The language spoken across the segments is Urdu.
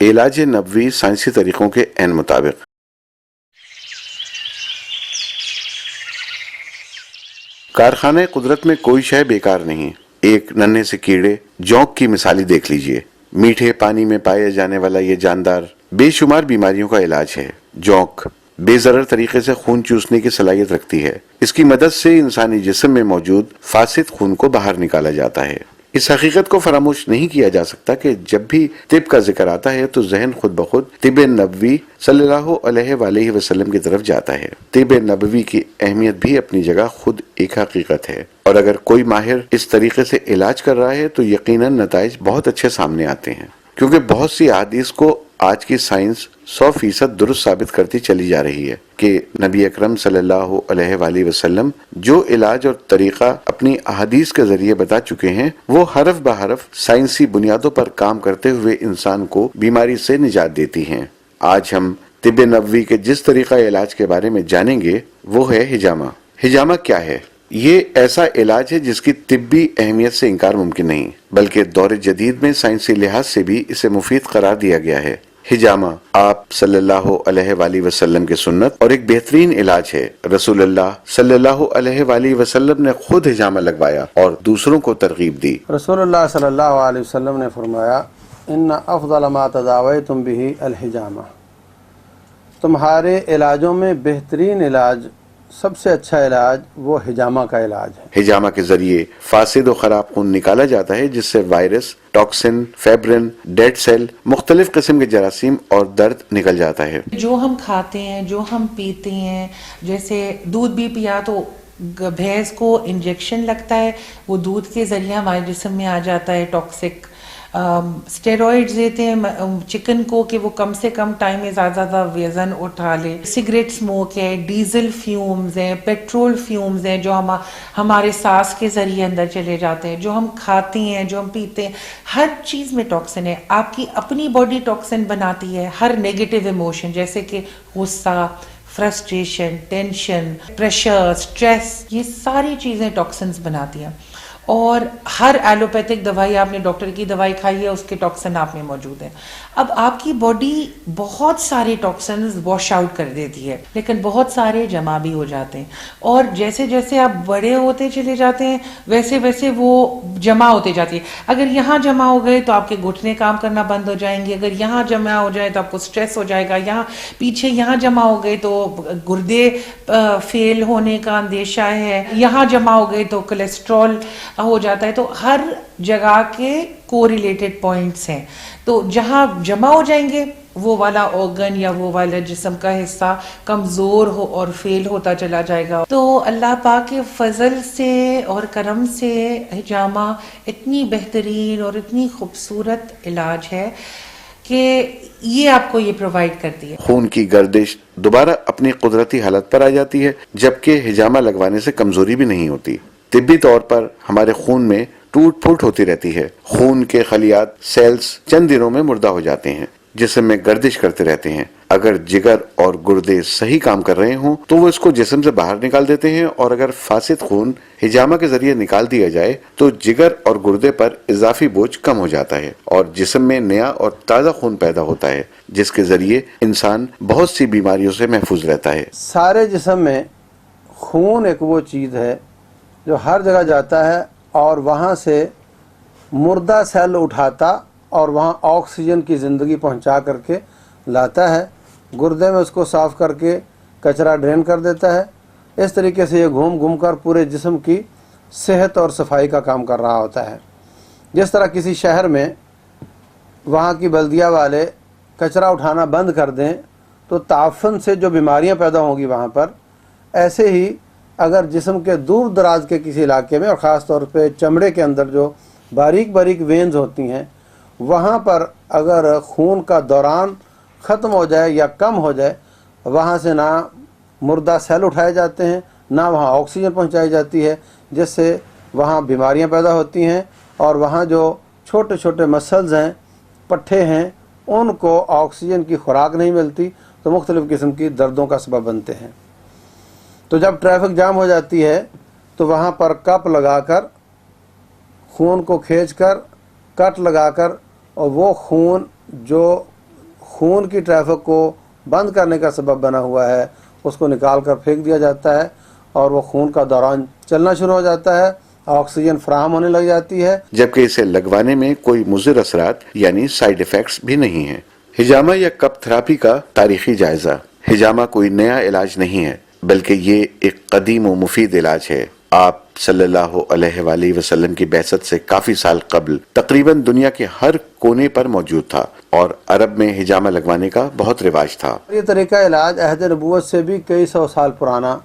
علاج نبوی سائنسی طریقوں کے عین مطابق۔ کارخانہ قدرت میں کوئی شے بیکار نہیں۔ ایک ننھے سے کیڑے جونک کی مثالی دیکھ لیجئے۔ میٹھے پانی میں پایا جانے والا یہ جاندار بے شمار بیماریوں کا علاج ہے۔ جونک بے ضرر طریقے سے خون چوسنے کی صلاحیت رکھتی ہے۔ اس کی مدد سے انسانی جسم میں موجود فاسد خون کو باہر نکالا جاتا ہے۔ اس حقیقت کو فراموش نہیں کیا جا سکتا کہ جب بھی طب کا ذکر آتا ہے تو ذہن خود بخود طب نبوی صلی اللہ علیہ وآلہ وسلم کی طرف جاتا ہے۔ طب نبوی کی اہمیت بھی اپنی جگہ خود ایک حقیقت ہے، اور اگر کوئی ماہر اس طریقے سے علاج کر رہا ہے تو یقیناً نتائج بہت اچھے سامنے آتے ہیں، کیونکہ بہت سی احادیث کو آج کی سائنس 100% درست ثابت کرتی چلی جا رہی ہے کہ نبی اکرم صلی اللہ علیہ وآلہ وسلم جو علاج اور طریقہ اپنی احادیث کے ذریعے بتا چکے ہیں وہ حرف بحرف سائنسی بنیادوں پر کام کرتے ہوئے انسان کو بیماری سے نجات دیتی ہیں۔ آج ہم طب نبوی کے جس طریقہ علاج کے بارے میں جانیں گے وہ ہے حجامہ۔ حجامہ کیا ہے؟ یہ ایسا علاج ہے جس کی طبی اہمیت سے انکار ممکن نہیں، بلکہ دور جدید میں سائنسی لحاظ سے بھی اسے مفید قرار دیا گیا ہے۔ حجامہ آپ صلی اللہ علیہ وآلہ وسلم کی سنت اور ایک بہترین علاج ہے۔ رسول اللہ صلی اللہ علیہ وآلہ وسلم نے خود حجامہ لگوایا اور دوسروں کو ترغیب دی۔ رسول اللہ صلی اللہ علیہ وسلم نے فرمایا ان افضل ما تداویتم به الحجامہ، تمہارے علاجوں میں بہترین علاج، سب سے اچھا علاج وہ حجامہ کا علاج ہے۔ حجامہ کے ذریعے فاسد و خراب خون نکالا جاتا ہے، جس سے وائرس، ٹاکسن، فیبرن، ڈیڈ سیل، مختلف قسم کے جراثیم اور درد نکل جاتا ہے۔ جو ہم کھاتے ہیں، جو ہم پیتے ہیں، جیسے دودھ بھی پیا تو بھینس کو انجیکشن لگتا ہے، وہ دودھ کے ذریعے ہمارے جسم میں آ جاتا ہے ٹاکسک۔ اسٹیرائڈز دیتے ہیں چکن کو کہ وہ کم سے کم ٹائم میں زیادہ وزن اٹھا لے۔ سگریٹ اسموک ہے، ڈیزل فیومز ہیں، پیٹرول فیومز ہیں جو ہمارے سانس کے ذریعے اندر چلے جاتے ہیں، جو ہم کھاتے ہیں، جو ہم پیتے ہیں، ہر چیز میں ٹاکسن ہے۔ آپ کی اپنی باڈی ٹاکسن بناتی ہے، ہر نیگیٹو ایموشن جیسے کہ غصہ، فرسٹریشن، ٹینشن، پریشر، سٹریس، یہ ساری چیزیں ٹاکسنز بناتی ہیں۔ اور ہر ایلوپیتھک دوائی، آپ نے ڈاکٹر کی دوائی کھائی ہے، اس کے ٹاکسن آپ میں موجود ہیں۔ اب آپ کی باڈی بہت سارے ٹاکسنز واش آؤٹ کر دیتی ہے، لیکن بہت سارے جمع بھی ہو جاتے ہیں، اور جیسے جیسے آپ بڑے ہوتے چلے جاتے ہیں ویسے ویسے وہ جمع ہوتے جاتی ہے۔ اگر یہاں جمع ہو گئے تو آپ کے گھٹنے کام کرنا بند ہو جائیں گے، اگر یہاں جمع ہو جائے تو آپ کو سٹریس ہو جائے گا، یہاں پیچھے یہاں جمع ہو گئے تو گردے فیل ہونے کا اندیشہ ہے، یہاں جمع ہو گئے تو کولیسٹرول ہو جاتا ہے۔ تو ہر جگہ کے کو ریلیٹڈ پوائنٹس ہیں، تو جہاں جمع ہو جائیں گے وہ والا آرگن یا وہ والا جسم کا حصہ کمزور ہو اور فیل ہوتا چلا جائے گا۔ تو اللہ پاک کے فضل سے اور کرم سے حجامہ اتنی بہترین اور اتنی خوبصورت علاج ہے کہ یہ آپ کو یہ پرووائڈ کرتی ہے۔ خون کی گردش دوبارہ اپنی قدرتی حالت پر آ جاتی ہے، جبکہ حجامہ لگوانے سے کمزوری بھی نہیں ہوتی۔ طبی طور پر ہمارے خون میں ٹوٹ پھوٹ ہوتی رہتی ہے، خون کے خلیات، سیلز چند دنوں میں مردہ ہو جاتے ہیں، جسم میں گردش کرتے رہتے ہیں۔ اگر جگر اور گردے صحیح کام کر رہے ہوں تو وہ اس کو جسم سے باہر نکال دیتے ہیں، اور اگر فاسد خون حجامہ کے ذریعے نکال دیا جائے تو جگر اور گردے پر اضافی بوجھ کم ہو جاتا ہے اور جسم میں نیا اور تازہ خون پیدا ہوتا ہے، جس کے ذریعے انسان بہت سی بیماریوں سے محفوظ رہتا ہے۔ سارے جسم میں خون ایک وہ چیز ہے جو ہر جگہ جاتا ہے اور وہاں سے مردہ سیل اٹھاتا اور وہاں آکسیجن کی زندگی پہنچا کر کے لاتا ہے، گردے میں اس کو صاف کر کے کچرا ڈرین کر دیتا ہے۔ اس طریقے سے یہ گھوم گھوم کر پورے جسم کی صحت اور صفائی کا کام کر رہا ہوتا ہے۔ جس طرح کسی شہر میں وہاں کی بلدیہ والے کچرا اٹھانا بند کر دیں تو تعفن سے جو بیماریاں پیدا ہوں گی وہاں پر، ایسے ہی اگر جسم کے دور دراز کے کسی علاقے میں اور خاص طور پہ چمڑے کے اندر جو باریک باریک وینز ہوتی ہیں، وہاں پر اگر خون کا دوران ختم ہو جائے یا کم ہو جائے، وہاں سے نہ مردہ سیل اٹھائے جاتے ہیں، نہ وہاں آکسیجن پہنچائی جاتی ہے، جس سے وہاں بیماریاں پیدا ہوتی ہیں، اور وہاں جو چھوٹے چھوٹے مسلز ہیں، پٹھے ہیں، ان کو آکسیجن کی خوراک نہیں ملتی تو مختلف قسم کی دردوں کا سبب بنتے ہیں۔ تو جب ٹریفک جام ہو جاتی ہے تو وہاں پر کپ لگا کر خون کو کھینچ کر کٹ لگا کر، اور وہ خون جو خون کی ٹریفک کو بند کرنے کا سبب بنا ہوا ہے اس کو نکال کر پھینک دیا جاتا ہے اور وہ خون کا دوران چلنا شروع ہو جاتا ہے، آکسیجن فراہم ہونے لگ جاتی ہے، جبکہ اسے لگوانے میں کوئی مضر اثرات یعنی سائیڈ ایفیکٹس بھی نہیں ہیں۔ ہجامہ یا کپ تھراپی کا تاریخی جائزہ۔ ہجامہ کوئی نیا علاج نہیں ہے بلکہ یہ ایک قدیم و مفید علاج ہے۔ آپ صلی اللہ علیہ وآلہ وسلم کی بعثت سے کافی سال قبل تقریباً دنیا کے ہر کونے پر موجود تھا اور عرب میں ہجامہ لگوانے کا بہت رواج تھا۔ یہ طریقہ علاج عہد نبوت سے بھی کئی سو سال پرانا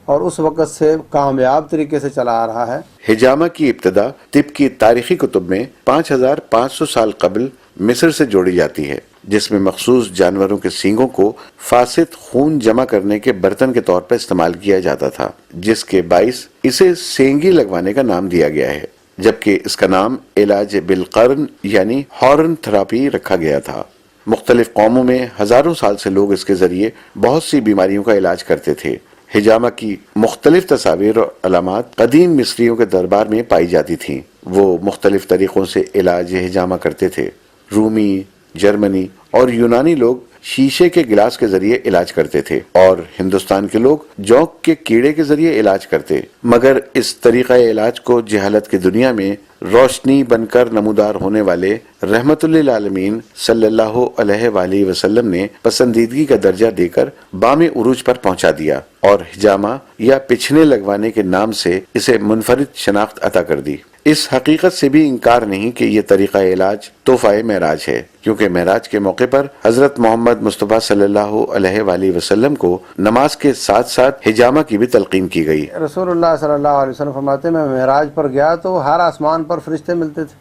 اور اس وقت سے کامیاب طریقے سے چلا آ رہا ہے۔ ہجامہ کی ابتدا طب کی تاریخی کتب میں 5500 سال قبل مصر سے جوڑی جاتی ہے، جس میں مخصوص جانوروں کے سینگوں کو فاسد خون جمع کرنے کے برتن کے طور پر استعمال کیا جاتا تھا، جس کے باعث اسے سینگی لگوانے کا نام دیا گیا ہے، جبکہ اس کا نام علاج بالقرن یعنی ہارن تھراپی رکھا گیا تھا۔ مختلف قوموں میں ہزاروں سال سے لوگ اس کے ذریعے بہت سی بیماریوں کا علاج کرتے تھے۔ ہجامہ کی مختلف تصاویر اور علامات قدیم مصریوں کے دربار میں پائی جاتی تھیں۔ وہ مختلف طریقوں سے علاج ہجامہ کرتے تھے۔ رومی، جرمنی اور یونانی لوگ شیشے کے گلاس کے ذریعے علاج کرتے تھے اور ہندوستان کے لوگ جونک کے کیڑے کے ذریعے علاج کرتے، مگر اس طریقہ علاج کو جہالت کی دنیا میں روشنی بن کر نمودار ہونے والے رحمت للعالمین صلی اللہ علیہ وآلہ وسلم نے پسندیدگی کا درجہ دے کر بام عروج پر پہنچا دیا اور ہجامہ یا پچھنے لگوانے کے نام سے اسے منفرد شناخت عطا کر دی۔ اس حقیقت سے بھی انکار نہیں کہ یہ طریقہ علاج تحفہ معراج ہے، کیونکہ معراج کے موقع پر حضرت محمد مصطفیٰ صلی اللہ علیہ وآلہ وسلم کو نماز کے ساتھ ساتھ ہجامہ کی بھی تلقین کی گئی۔ رسول اللہ صلی اللہ علیہ وسلم فرماتے ہیں میں معراج پر گیا تو ہر آسمان پر فرشتے ملتے تھے،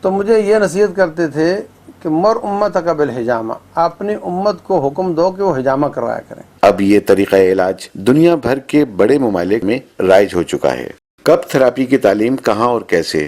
تو مجھے یہ نصیحت کرتے تھے کہ مر امتک بالحجامہ، اپنی امت کو حکم دو کہ وہ ہجامہ کروایا کریں۔ اب یہ طریقہ علاج دنیا بھر کے بڑے ممالک میں رائج ہو چکا ہے۔ کپ تھراپی کی تعلیم کہاں اور کیسے؟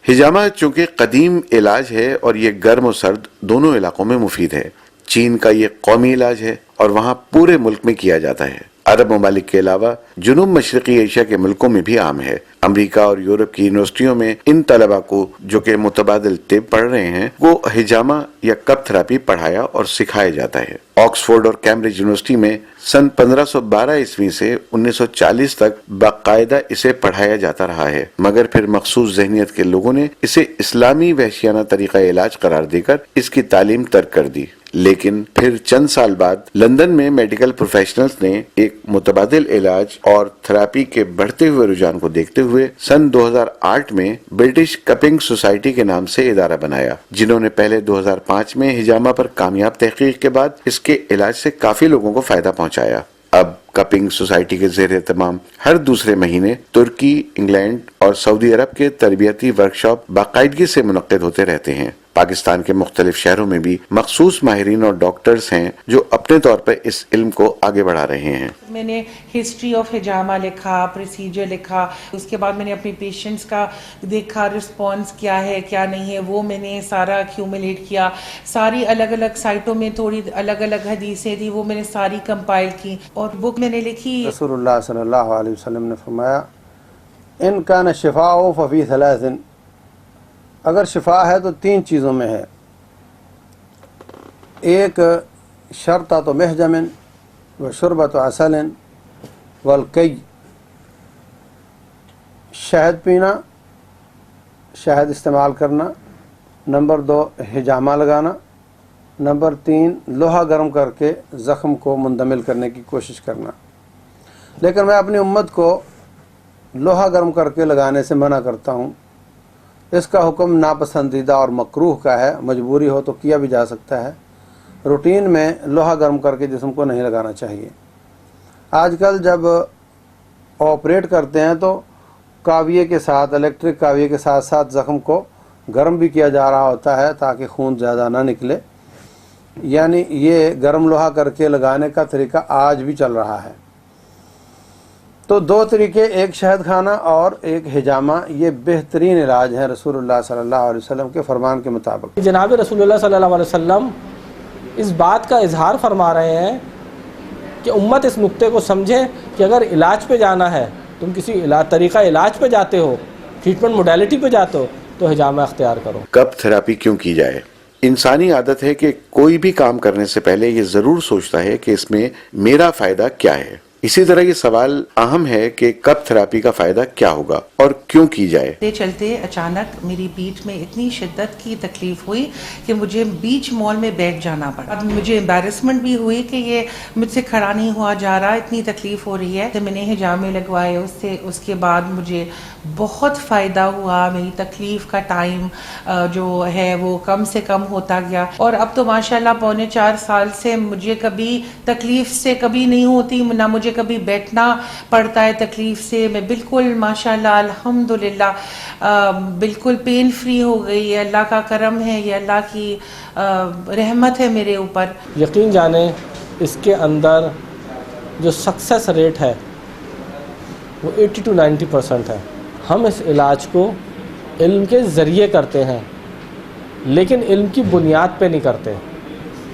ہجامہ چونکہ قدیم علاج ہے اور یہ گرم و سرد دونوں علاقوں میں مفید ہے۔ چین کا یہ قومی علاج ہے اور وہاں پورے ملک میں کیا جاتا ہے۔ عرب ممالک کے علاوہ جنوب مشرقی ایشیا کے ملکوں میں بھی عام ہے۔ امریکہ اور یورپ کی یونیورسٹیوں میں ان طلبہ کو جو کہ متبادل طب پڑھ رہے ہیں وہ ہجامہ یا کپ تھراپی پڑھایا اور سکھایا جاتا ہے۔ آکسفورڈ اور کیمبرج یونیورسٹی میں سن 1512 عیسوی سے 1940 تک باقاعدہ اسے پڑھایا جاتا رہا ہے، مگر پھر مخصوص ذہنیت کے لوگوں نے اسے اسلامی وحشیانہ طریقہ علاج قرار دے کر اس کی تعلیم ترک کر دی۔ لیکن پھر چند سال بعد لندن میں میڈیکل پروفیشنلز نے ایک متبادل علاج اور تھراپی کے بڑھتے ہوئے رجحان کو دیکھتے ہوئے سن 2008 میں برٹش کپنگ سوسائٹی کے نام سے ادارہ بنایا، جنہوں نے پہلے 2005 میں ہجامہ پر کامیاب تحقیق کے بعد اس کے علاج سے کافی لوگوں کو فائدہ پہنچایا۔ اب کپنگ سوسائٹی کے زیر اہتمام ہر دوسرے مہینے ترکی، انگلینڈ اور سعودی عرب کے تربیتی ورکشاپ باقاعدگی سے منعقد ہوتے رہتے ہیں۔ پاکستان کے مختلف شہروں میں بھی مخصوص ماہرین اور ڈاکٹرز ہیں جو اپنے طور پر اس علم کو آگے بڑھا رہے ہیں۔ میں نے ہسٹری آف ہجامہ لکھا، پروسیجر لکھا، اس کے بعد میں نے اپنے پیشنٹس کا دیکھا رسپانس کیا ہے کیا نہیں ہے، وہ میں نے سارا ایکیومولیٹ کیا۔ ساری الگ الگ سائٹوں میں تھوڑی الگ الگ حدیثیں تھیں، وہ میں نے ساری کمپائل کی اور بک میں نے لکھی۔ رسول اللہ صلی اللہ علیہ وسلم نے فرمایا ان کان الشفاء ففی ثلاث، اگر شفا ہے تو تین چیزوں میں ہے، ایک شرطۃ محجم و شربۃ عسل والکی، شہد پینا، شہد استعمال کرنا، نمبر 2 ہجامہ لگانا، نمبر 3 لوہا گرم کر کے زخم کو مندمل کرنے کی کوشش کرنا۔ لیکن میں اپنی امت کو لوہا گرم کر کے لگانے سے منع کرتا ہوں۔ اس کا حکم ناپسندیدہ اور مکروہ کا ہے، مجبوری ہو تو کیا بھی جا سکتا ہے، روٹین میں لوہا گرم کر کے جسم کو نہیں لگانا چاہیے۔ آج کل جب آپریٹ کرتے ہیں تو کاویے کے ساتھ، الیکٹرک کاویے کے ساتھ ساتھ زخم کو گرم بھی کیا جا رہا ہوتا ہے تاکہ خون زیادہ نہ نکلے، یعنی یہ گرم لوہا کر کے لگانے کا طریقہ آج بھی چل رہا ہے۔ تو 2 طریقے، ایک شہد کھانا اور ایک ہجامہ، یہ بہترین علاج ہے رسول اللہ صلی اللہ علیہ وسلم کے فرمان کے مطابق۔ جناب رسول اللہ صلی اللہ علیہ وسلم اس بات کا اظہار فرما رہے ہیں کہ امت اس نقطے کو سمجھے کہ اگر علاج پہ جانا ہے، تم کسی طریقہ علاج پہ جاتے ہو، ٹریٹمنٹ موڈیلٹی پہ جاتے ہو، تو ہجامہ اختیار کرو۔ کپ تھراپی کیوں کی جائے؟ انسانی عادت ہے کہ کوئی بھی کام کرنے سے پہلے یہ ضرور سوچتا ہے کہ اس میں میرا فائدہ کیا ہے. اسی طرح یہ سوال اہم ہے کہ کب تھراپی کا فائدہ کیا ہوگا اور کیوں کی جائے. چلتے اچانک میری پیٹھ میں اتنی شدت کی تکلیف ہوئی کہ مجھے بیچ مال میں بیٹھ جانا پڑا. اب مجھے امبیرسمنٹ بھی ہوئی کہ یہ مجھ سے کھڑا نہیں ہوا جا رہا, اتنی تکلیف ہو رہی ہے. میں نے حجامے لگوائے, اس کے بعد مجھے بہت فائدہ ہوا. میری تکلیف کا ٹائم جو ہے وہ کم سے کم ہوتا گیا, اور اب تو ماشاءاللہ 4.25 سال سے مجھے کبھی تکلیف سے کبھی نہیں ہوتی, نہ مجھے کبھی بیٹھنا پڑتا ہے تکلیف سے. میں بالکل ماشاءاللہ الحمدللہ بالکل پین فری ہو گئی ہے. اللہ کا کرم ہے, یہ اللہ کی رحمت ہے میرے اوپر. یقین جانیں اس کے اندر جو سکسیس ریٹ ہے وہ 80 to 90% ہے. ہم اس علاج کو علم کے ذریعے کرتے ہیں, لیکن علم کی بنیاد پہ نہیں کرتے,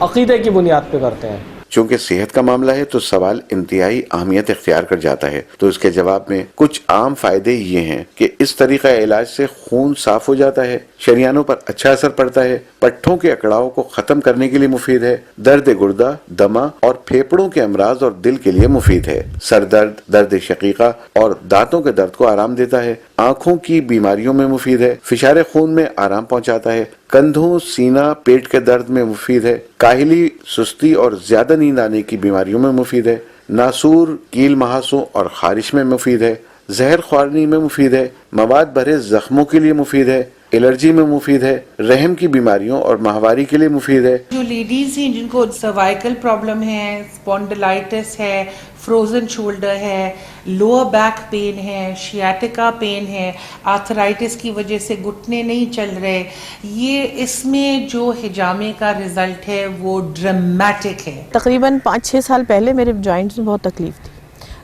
عقیدے کی بنیاد پہ کرتے ہیں. چونکہ صحت کا معاملہ ہے تو سوال انتہائی اہمیت اختیار کر جاتا ہے. تو اس کے جواب میں کچھ عام فائدے یہ ہیں کہ اس طریقہ علاج سے خون صاف ہو جاتا ہے, شریانوں پر اچھا اثر پڑتا ہے, پٹھوں کے اکڑاؤ کو ختم کرنے کے لیے مفید ہے, درد گردہ, دمہ اور پھیپھڑوں کے امراض اور دل کے لیے مفید ہے, سر درد, درد شقیقہ اور دانتوں کے درد کو آرام دیتا ہے, آنکھوں کی بیماریوں میں مفید ہے, فشار خون میں آرام پہنچاتا ہے, کندھوں, سینہ, پیٹ کے درد میں مفید ہے, کاہلی, سستی اور زیادہ نیند آنے کی بیماریوں میں مفید ہے, ناسور, کیل مہاسوں اور خارش میں مفید ہے, زہر خوارنی میں مفید ہے, مواد بھرے زخموں کے لیے مفید ہے, الرجی میں مفید ہے, رحم کی بیماریوں اور ماہواری کے لیے مفید ہے. جو لیڈیز ہیں جن کو سروائکل پرابلم ہے, اسپونڈلائٹس ہے, فروزن شولڈر ہے, لوور بیک پین ہے, شیاٹیکا پین ہے, آرتھرائٹس کی وجہ سے گھٹنے نہیں چل رہے, یہ اس میں جو حجامے کا رزلٹ ہے وہ ڈرامیٹک ہے. تقریباً 5-6 سال پہلے میرے جوائنٹس میں بہت تکلیف تھی.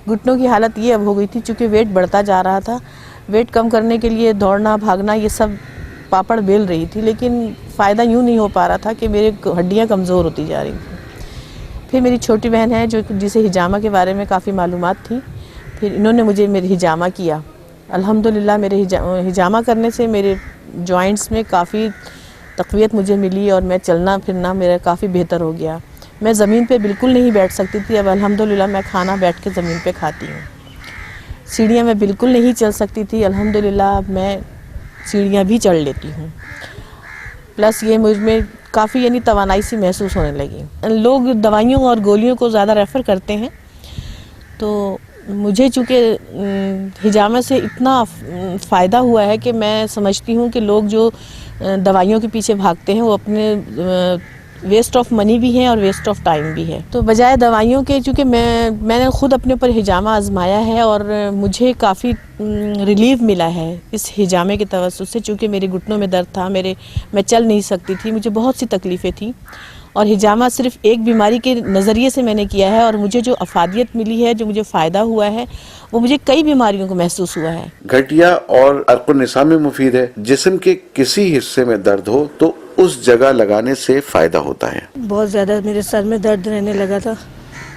گھٹنوں کی حالت یہ اب ہو گئی تھی, چونکہ ویٹ بڑھتا جا رہا تھا, ویٹ کم کرنے کے لیے دوڑنا بھاگنا یہ سب پاپڑ بیل رہی تھی, لیکن فائدہ یوں نہیں ہو پا رہا تھا کہ میرے ہڈیاں کمزور ہوتی جا رہی تھیں. پھر میری چھوٹی بہن ہے جسے حجامہ کے بارے میں کافی معلومات تھی, پھر انہوں نے مجھے میرے حجامہ کیا. الحمدللہ میرے حجامہ کرنے سے میرے جوائنٹس میں کافی تقویت مجھے ملی, اور میں چلنا پھرنا میرا کافی بہتر ہو گیا. میں زمین پہ بالکل نہیں بیٹھ سکتی تھی, اب الحمدللہ میں کھانا بیٹھ کے زمین پہ کھاتی ہوں. سیڑھیاں میں بالکل نہیں چل سکتی تھی, الحمدللہ اب میں سیڑھیاں بھی چڑھ لیتی ہوں. پلس یہ مجھ میں کافی توانائی سی محسوس ہونے لگی. لوگ دوائیوں اور گولیوں کو زیادہ ریفر کرتے ہیں, تو مجھے چونکہ حجامہ سے اتنا فائدہ ہوا ہے کہ میں سمجھتی ہوں کہ لوگ جو دوائیوں کے پیچھے بھاگتے ہیں وہ اپنے ویسٹ آف منی بھی ہیں اور ویسٹ آف ٹائم بھی ہے. تو بجائے دوائیوں کے, چونکہ میں نے خود اپنے اوپر حجامہ آزمایا ہے اور مجھے کافی ریلیف ملا ہے اس حجامے کے توسط سے. چونکہ میرے گھٹنوں میں درد تھا, میں چل نہیں سکتی تھی, مجھے بہت سی تکلیفیں تھیں, اور حجامہ صرف ایک بیماری کے نظریے سے میں نے کیا ہے, اور مجھے جو افادیت ملی ہے, جو مجھے فائدہ ہوا ہے, وہ مجھے کئی بیماریوں کو محسوس ہوا ہے. گھٹیا اور عرق النساء میں مفید ہے. جسم کے کسی حصے میں درد ہو تو اس جگہ لگانے سے فائدہ ہوتا ہے. بہت زیادہ میرے سر میں درد رہنے لگا تھا,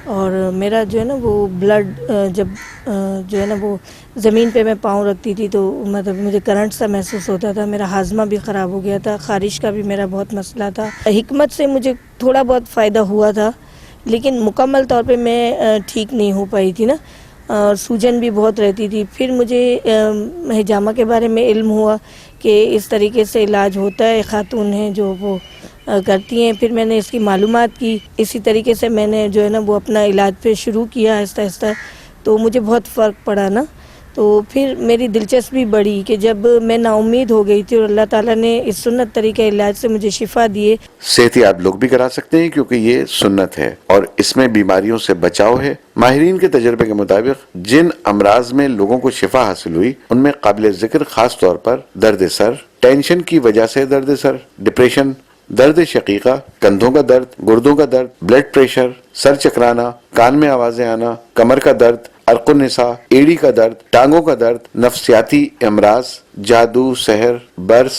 اور میرا جو ہے نا وہ بلڈ جب جو ہے نا وہ زمین پہ میں پاؤں رکھتی تھی تو مطلب مجھے کرنٹ سا محسوس ہوتا تھا. میرا ہاضمہ بھی خراب ہو گیا تھا, خارش کا بھی میرا بہت مسئلہ تھا. حکمت سے مجھے تھوڑا بہت فائدہ ہوا تھا, لیکن مکمل طور پہ میں ٹھیک نہیں ہو پائی تھی نا, اور سوجن بھی بہت رہتی تھی. پھر مجھے حجامہ کے بارے میں علم ہوا کہ اس طریقے سے علاج ہوتا ہے, خاتون ہیں جو وہ کرتی ہیں. پھر میں نے اس کی معلومات کی, اسی طریقے سے میں نے جو ہے نا وہ اپنا علاج پہ شروع کیا آہستہ آہستہ, تو مجھے بہت فرق پڑا نا. تو پھر میری دلچسپی بڑھی کہ جب میں نا امید ہو گئی تھی اور اللہ تعالیٰ نے اس سنت طریقہ علاج سے مجھے شفا دیے. صحتیاب لوگ بھی کرا سکتے ہیں کیونکہ یہ سنت ہے اور اس میں بیماریوں سے بچاؤ ہے. ماہرین کے تجربے کے مطابق جن امراض میں لوگوں کو شفا حاصل ہوئی ان میں قابل ذکر خاص طور پر درد سر, ٹینشن کی وجہ سے درد سر, ڈپریشن, درد شقیقہ, کندھوں کا درد, گردوں کا درد, بلڈ پریشر, سر چکرانا, کان میں آوازیں آنا, کمر کا درد, عرق النساء, ایڑی کا درد, ٹانگوں کا درد, نفسیاتی امراض, جادو, سحر, برس,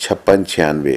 5696,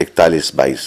4122।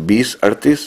2038,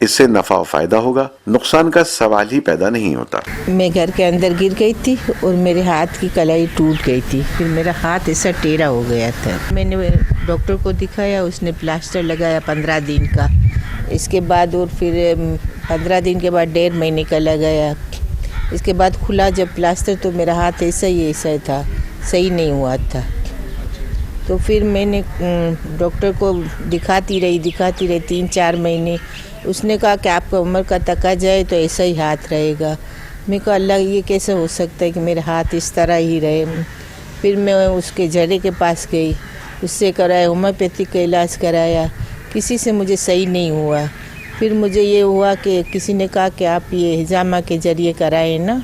اس سے نفع و فائدہ ہوگا، نقصان کا سوال ہی پیدا نہیں ہوتا۔ میں گھر کے اندر گر گئی تھی اور میرے ہاتھ کی کلائی ٹوٹ گئی تھی، پھر میرا ہاتھ ایسا ٹیڑھا ہو گیا تھا۔ میں نے ڈاکٹر کو دکھایا، اس نے پلاسٹر لگایا 15 دن کا، اس کے بعد اور پھر 15 دن کے بعد 1.5 مہینے کا لگایا، اس کے بعد کھلا جب پلاسٹر تو میرا ہاتھ ایسا ہی تھا، صحیح نہیں ہوا تھا۔ تو پھر میں نے ڈاکٹر کو دکھاتی رہی 3-4 مہینے۔ اس نے کہا کہ آپ کا عمر کا تقاضا ہے تو ایسا ہی ہاتھ رہے گا۔ میں کہا اللہ یہ کیسے ہو سکتا ہے کہ میرا ہاتھ اس طرح ہی رہے۔ پھر میں اس کے جڑے کے پاس گئی، اس سے کرایا، ہومیوپیتھک کا علاج کرایا، کسی سے مجھے صحیح نہیں ہوا۔ پھر مجھے یہ ہوا کہ کسی نے کہا کہ آپ یہ حجامہ کے ذریعے کرائیں نا،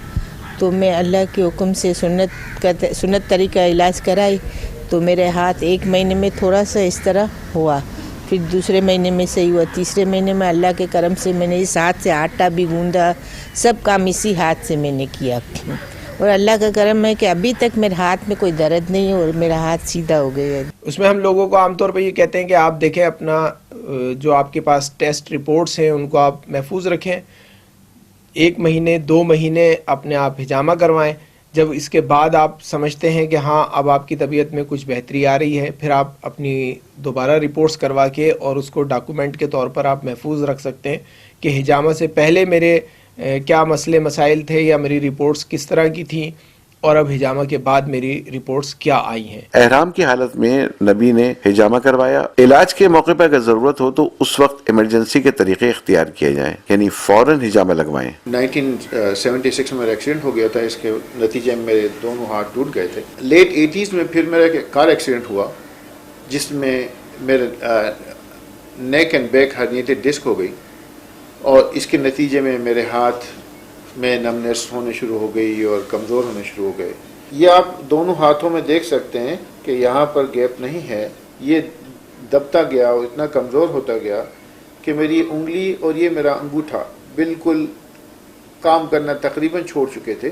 تو میں اللہ کے حکم سے سنت طریقہ علاج کرائی، تو میرے ہاتھ 1 مہینے میں تھوڑا سا اس طرح ہوا، پھر دوسرے مہینے میں صحیح ہوا، تیسرے مہینے میں اللہ کے کرم سے میں نے اس ہاتھ سے آٹا بھی گوندا، سب کام اسی ہاتھ سے میں نے کیا، اور اللہ کا کرم ہے کہ ابھی تک میرے ہاتھ میں کوئی درد نہیں ہے اور میرا ہاتھ سیدھا ہو گیا ہے۔ اس میں ہم لوگوں کو عام طور پہ یہ کہتے ہیں کہ آپ دیکھیں اپنا جو آپ کے پاس ٹیسٹ رپورٹس ہیں ان کو آپ محفوظ رکھیں، 1 مہینے 2 مہینے اپنے آپ حجامہ کروائیں، جب اس کے بعد آپ سمجھتے ہیں کہ ہاں اب آپ کی طبیعت میں کچھ بہتری آ رہی ہے، پھر آپ اپنی دوبارہ رپورٹس کروا کے اور اس کو ڈاکومنٹ کے طور پر آپ محفوظ رکھ سکتے ہیں کہ حجامہ سے پہلے میرے کیا مسئلے مسائل تھے یا میری رپورٹس کس طرح کی تھیں، اور اب حجامہ کے بعد میری رپورٹس کیا آئی ہیں۔ احرام کی حالت میں نبی نے حجامہ کروایا۔ علاج کے موقع پر اگر ضرورت ہو تو اس وقت ایمرجنسی کے طریقے اختیار کیے جائیں، یعنی فوراً حجامہ لگوائیں۔ 1976 میں میرا ایکسیڈنٹ ہو گیا تھا، اس کے نتیجے میں میرے دونوں ہاتھ ٹوٹ گئے تھے۔ لیٹ 80s میں پھر میرا کار ایکسیڈنٹ ہوا جس میں میرے نیک اینڈ بیک ہرنیٹڈ ڈسک ہو گئی، اور اس کے نتیجے میں میرے ہاتھ میں نمنس ہونے شروع ہو گئی اور کمزور ہونے شروع ہو گئے۔ یہ آپ دونوں ہاتھوں میں دیکھ سکتے ہیں کہ یہاں پر گیپ نہیں ہے، یہ دبتا گیا اور اتنا کمزور ہوتا گیا کہ میری انگلی اور یہ میرا انگوٹھا بالکل کام کرنا تقریباً چھوڑ چکے تھے،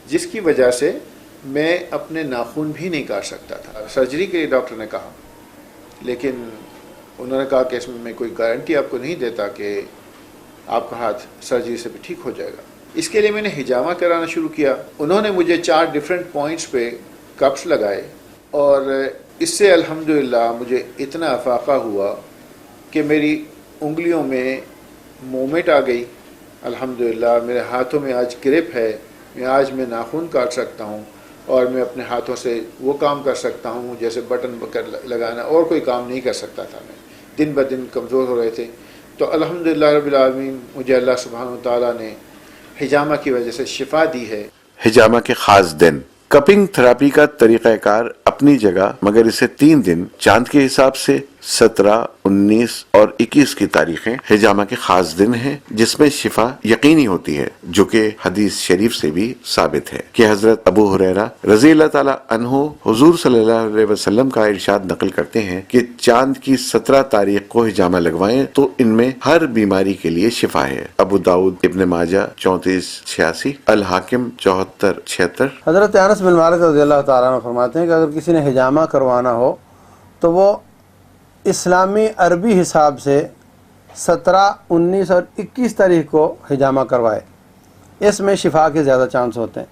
جس کی وجہ سے میں اپنے ناخن بھی نہیں کاٹ سکتا تھا۔ سرجری کے لیے ڈاکٹر نے کہا، لیکن انہوں نے کہا کہ اس میں کوئی گارنٹی آپ کو نہیں دیتا کہ آپ کا ہاتھ سرجری سے بھی ٹھیک ہو جائے گا۔ اس کے لیے میں نے حجامہ کرانا شروع کیا۔ انہوں نے مجھے 4 ڈیفرنٹ پوائنٹس پہ کپس لگائے، اور اس سے الحمدللہ مجھے اتنا افاقہ ہوا کہ میری انگلیوں میں موومنٹ آ گئی۔ الحمدللہ میرے ہاتھوں میں آج گرپ ہے، آج میں ناخن کاٹ سکتا ہوں، اور میں اپنے ہاتھوں سے وہ کام کر سکتا ہوں جیسے بٹن لگانا، اور کوئی کام نہیں کر سکتا تھا۔ میں دن بہ دن کمزور ہو رہے تھے، تو الحمدللہ رب العالمین مجھے اللہ سبحانہ وتعالیٰ نے حجامہ کی وجہ سے شفا دی ہے۔ حجامہ کے خاص دن۔ کپنگ تھراپی کا طریقہ کار اپنی جگہ، مگر اسے 3 دن چاند کے حساب سے 17، 19 اور 21 کی تاریخیں حجامہ کے خاص دن ہیں جس میں شفا یقینی ہوتی ہے، جو کہ حدیث شریف سے بھی ثابت ہے کہ حضرت ابو ہریرہ رضی اللہ تعالی عنہ حضور صلی اللہ علیہ وسلم کا ارشاد نقل کرتے ہیں کہ چاند کی 17 تاریخ کو حجامہ لگوائیں تو ان میں ہر بیماری کے لیے شفا ہے۔ ابو داؤد، ابن ماجہ 3486، الحاکم 7476۔ حضرت انس بن مالک رضی اللہ تعالیٰ عنہ فرماتے ہیں کہ اگر کسی نے حجامہ کروانا ہو تو وہ اسلامی عربی حساب سے 17، 19 اور 21 تاریخ کو حجامہ کروائے، اس میں شفا کے زیادہ چانس ہوتے ہیں۔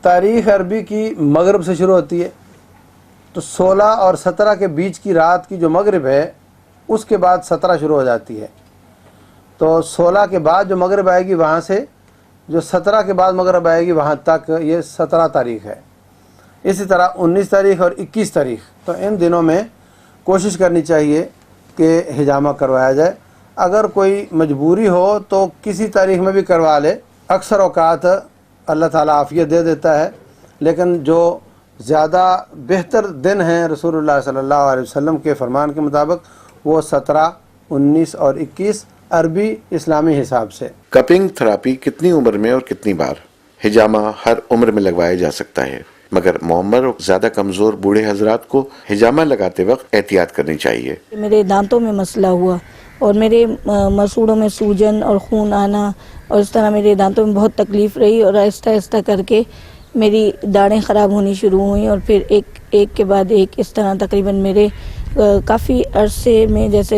تاریخ عربی کی مغرب سے شروع ہوتی ہے، تو 16 اور 17 کے بیچ کی رات کی جو مغرب ہے اس کے بعد 17 شروع ہو جاتی ہے، تو 16 کے بعد جو مغرب آئے گی وہاں سے جو 17 کے بعد مغرب آئے گی وہاں تک یہ 17 تاریخ ہے۔ اسی طرح 19 تاریخ اور 21 تاریخ، تو ان دنوں میں کوشش کرنی چاہیے کہ حجامہ کروایا جائے۔ اگر کوئی مجبوری ہو تو کسی تاریخ میں بھی کروا لے، اکثر اوقات اللہ تعالیٰ عافیت دے دیتا ہے، لیکن جو زیادہ بہتر دن ہیں رسول اللہ صلی اللہ علیہ وسلم کے فرمان کے مطابق وہ 17، 19 اور 21 عربی اسلامی حساب سے۔ کپنگ تھراپی کتنی عمر میں اور کتنی بار؟ حجامہ ہر عمر میں لگوایا جا سکتا ہے، مگر معمر اور زیادہ کمزور بوڑھے حضرات کو حجامہ لگاتے وقت احتیاط کرنی چاہیے۔ میرے دانتوں میں مسئلہ ہوا اور میرے مسوڑوں میں سوجن اور خون آنا، اور اس طرح میرے دانتوں میں بہت تکلیف رہی، اور آہستہ آہستہ کر کے میری داڑیں خراب ہونی شروع ہوئیں، اور پھر ایک کے بعد ایک اس طرح تقریباً میرے کافی عرصے میں جیسے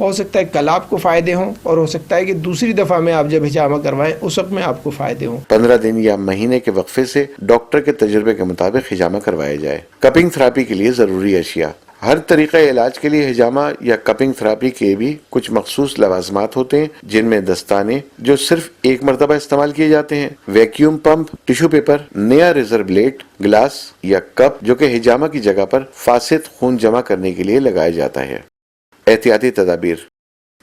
ہو سکتا ہے کل آپ کو فائدے ہوں اور ہو سکتا ہے کہ دوسری دفعہ میں آپ جب ہجامہ کروائیں اس وقت میں آپ کو فائدے ہوں. 15 دن یا مہینے کے وقفے سے ڈاکٹر کے تجربے کے مطابق ہجامہ کروایا جائے. کپنگ تھراپی کے لیے ضروری اشیاء. ہر طریقہ علاج کے لیے ہجامہ یا کپنگ تھراپی کے بھی کچھ مخصوص لوازمات ہوتے ہیں، جن میں دستانے جو صرف ایک مرتبہ استعمال کیے جاتے ہیں، ویکیوم پمپ، ٹشو پیپر، نیا ریزر بلیڈ، گلاس یا کپ جو کہ ہجامہ کی جگہ پر فاسد خون جمع کرنے کے لیے لگایا جاتا ہے. احتیاطی تدابیر.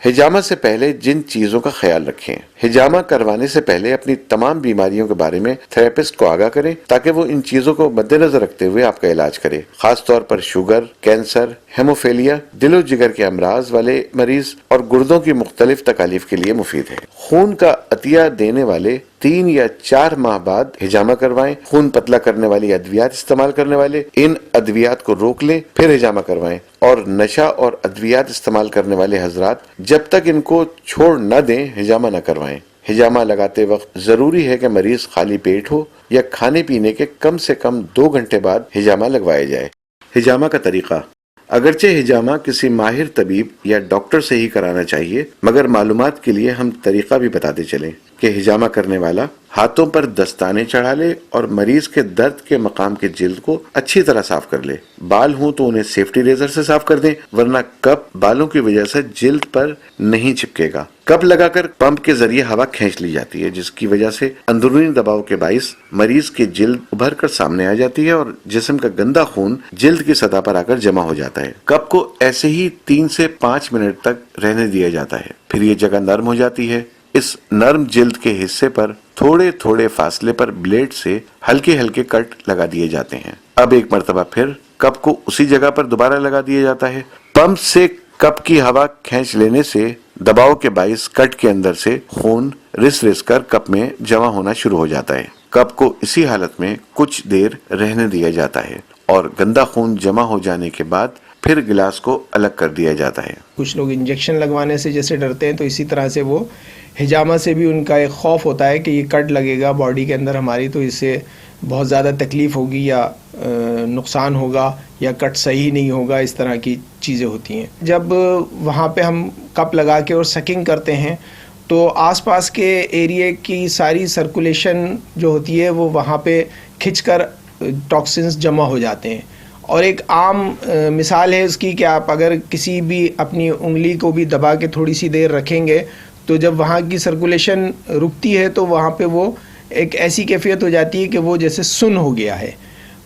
ہجامہ سے پہلے جن چیزوں کا خیال رکھیں. ہجامہ کروانے سے پہلے اپنی تمام بیماریوں کے بارے میں تھراپسٹ کو آگاہ کریں تاکہ وہ ان چیزوں کو مد نظر رکھتے ہوئے آپ کا علاج کرے. خاص طور پر شوگر، کینسر، ہیموفیلیا، دل و جگر کے امراض والے مریض اور گردوں کی مختلف تکالیف کے لیے مفید ہے. خون کا عطیہ دینے والے 3 یا 4 ماہ بعد ہجامہ کروائیں. خون پتلا کرنے والی ادویات استعمال کرنے والے ان ادویات کو روک لیں پھر ہجامہ کروائیں. اور نشہ اور ادویات استعمال کرنے والے حضرات جب تک ان کو چھوڑ نہ دیں ہجامہ نہ کروائیں. ہجامہ لگاتے وقت ضروری ہے کہ مریض خالی پیٹ ہو یا کھانے پینے کے کم سے کم 2 گھنٹے بعد ہجامہ لگوایا جائے. ہجامہ کا طریقہ. اگرچہ ہجامہ کسی ماہر طبیب یا ڈاکٹر سے ہی کرانا چاہیے، مگر معلومات کے لیے ہم طریقہ بھی بتاتے چلیں کہ ہجامہ کرنے والا ہاتھوں پر دستانے چڑھا لے اور مریض کے درد کے مقام کے جلد کو اچھی طرح صاف کر لے. بال ہوں تو انہیں سیفٹی ریزر سے صاف کر دیں، ورنہ کپ بالوں کی وجہ سے جلد پر نہیں چپکے گا. کپ لگا کر پمپ کے ذریعے ہوا کھینچ لی جاتی ہے، جس کی وجہ سے اندرونی دباؤ کے باعث مریض کی جلد ابھر کر سامنے آ جاتی ہے اور جسم کا گندا خون جلد کی سطح پر آ کر جمع ہو جاتا ہے. کپ کو ایسے ہی 3 سے 5 منٹ تک رہنے دیا جاتا ہے. پھر یہ جگہ نرم ہو جاتی ہے. اس نرم جلد کے حصے پر تھوڑے تھوڑے فاصلے پر بلیڈ سے ہلکے ہلکے کٹ لگا دیے جاتے ہیں. اب ایک مرتبہ پھر کپ کو اسی جگہ پر دوبارہ لگا دیا جاتا ہے. پمپ سے کپ کی ہوا کھینچ لینے سے دباؤ کے باعث کٹ کے اندر سے خون رس رس کر کپ میں جمع ہونا شروع ہو جاتا ہے. کپ کو اسی حالت میں کچھ دیر رہنے دیا جاتا ہے اور گندا خون جمع ہو جانے کے بعد پھر گلاس کو الگ کر دیا جاتا ہے. کچھ لوگ انجیکشن لگوانے سے جیسے ڈرتے ہیں، تو اسی طرح سے وہ ہجامہ سے بھی ان کا ایک خوف ہوتا ہے کہ یہ کٹ لگے گا باڈی کے اندر ہماری، تو اس سے بہت زیادہ تکلیف ہوگی یا نقصان ہوگا یا کٹ صحیح نہیں ہوگا. اس طرح کی چیزیں ہوتی ہیں. جب وہاں پہ ہم کپ لگا کے اور سکنگ کرتے ہیں تو آس پاس کے ایریے کی ساری سرکولیشن جو ہوتی ہے وہ وہاں پہ کھنچ کر ٹاکسنز جمع ہو جاتے ہیں. اور ایک عام مثال ہے اس کی کہ آپ اگر کسی بھی اپنی انگلی کو بھی دبا کے تھوڑی سی دیر رکھیں گے تو جب وہاں کی سرکولیشن رکتی ہے تو وہاں پہ وہ ایک ایسی کیفیت ہو جاتی ہے کہ وہ جیسے سن ہو گیا ہے.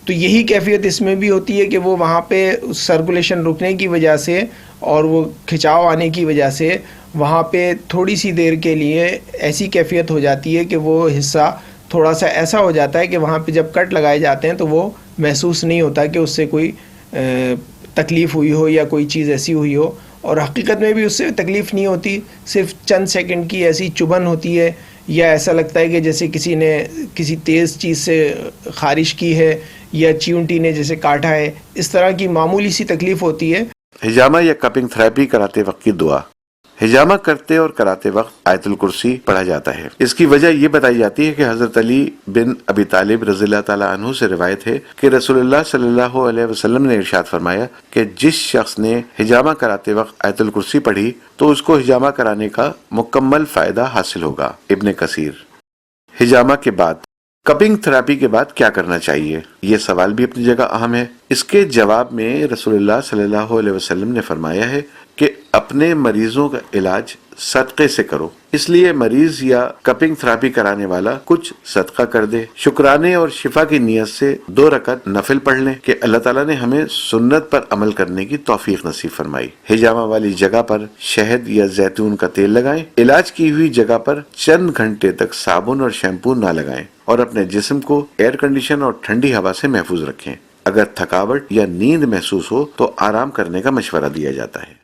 تو یہی کیفیت اس میں بھی ہوتی ہے کہ وہ وہاں پہ سرکولیشن رکنے کی وجہ سے اور وہ کھچاؤ آنے کی وجہ سے وہاں پہ تھوڑی سی دیر کے لیے ایسی کیفیت ہو جاتی ہے کہ وہ حصہ تھوڑا سا ایسا ہو جاتا ہے کہ وہاں پہ جب کٹ لگائے جاتے ہیں تو وہ محسوس نہیں ہوتا کہ اس سے کوئی تکلیف ہوئی ہو یا کوئی چیز ایسی ہوئی ہو. اور حقیقت میں بھی اس سے تکلیف نہیں ہوتی، صرف چند سیکنڈ کی ایسی چبھن ہوتی ہے یا ایسا لگتا ہے کہ جیسے کسی نے کسی تیز چیز سے خارش کی ہے یا چیونٹی نے جیسے کاٹا ہے. اس طرح کی معمولی سی تکلیف ہوتی ہے. ہجامہ یا کپنگ تھراپی کراتے وقت کی دعا. ہجامہ کرتے اور کراتے وقت آیت الکرسی پڑھا جاتا ہے. اس کی وجہ یہ بتائی جاتی ہے کہ حضرت علی بن ابی طالب رضی اللہ تعالیٰ عنہ سے روایت ہے کہ رسول اللہ صلی اللہ علیہ وسلم نے ارشاد فرمایا کہ جس شخص نے ہجامہ کراتے وقت آیت الکرسی پڑھی تو اس کو ہجامہ کرانے کا مکمل فائدہ حاصل ہوگا. ابن کثیر. ہجامہ کے بعد کپنگ تھراپی کے بعد کیا کرنا چاہیے؟ یہ سوال بھی اپنی جگہ اہم ہے. اس کے جواب میں رسول اللہ صلی اللہ علیہ وسلم نے فرمایا ہے کہ اپنے مریضوں کا علاج صدقے سے کرو. اس لیے مریض یا کپنگ تھراپی کرانے والا کچھ صدقہ کر دے. شکرانے اور شفا کی نیت سے 2 رکعت نفل پڑھ لیں کہ اللہ تعالیٰ نے ہمیں سنت پر عمل کرنے کی توفیق نصیب فرمائی. ہجامہ والی جگہ پر شہد یا زیتون کا تیل لگائیں. علاج کی ہوئی جگہ پر چند گھنٹے تک صابن اور شیمپو نہ لگائیں اور اپنے جسم کو ایئر کنڈیشن اور ٹھنڈی ہوا سے محفوظ رکھیں. اگر تھکاوٹ یا نیند محسوس ہو تو آرام کرنے کا مشورہ دیا جاتا ہے.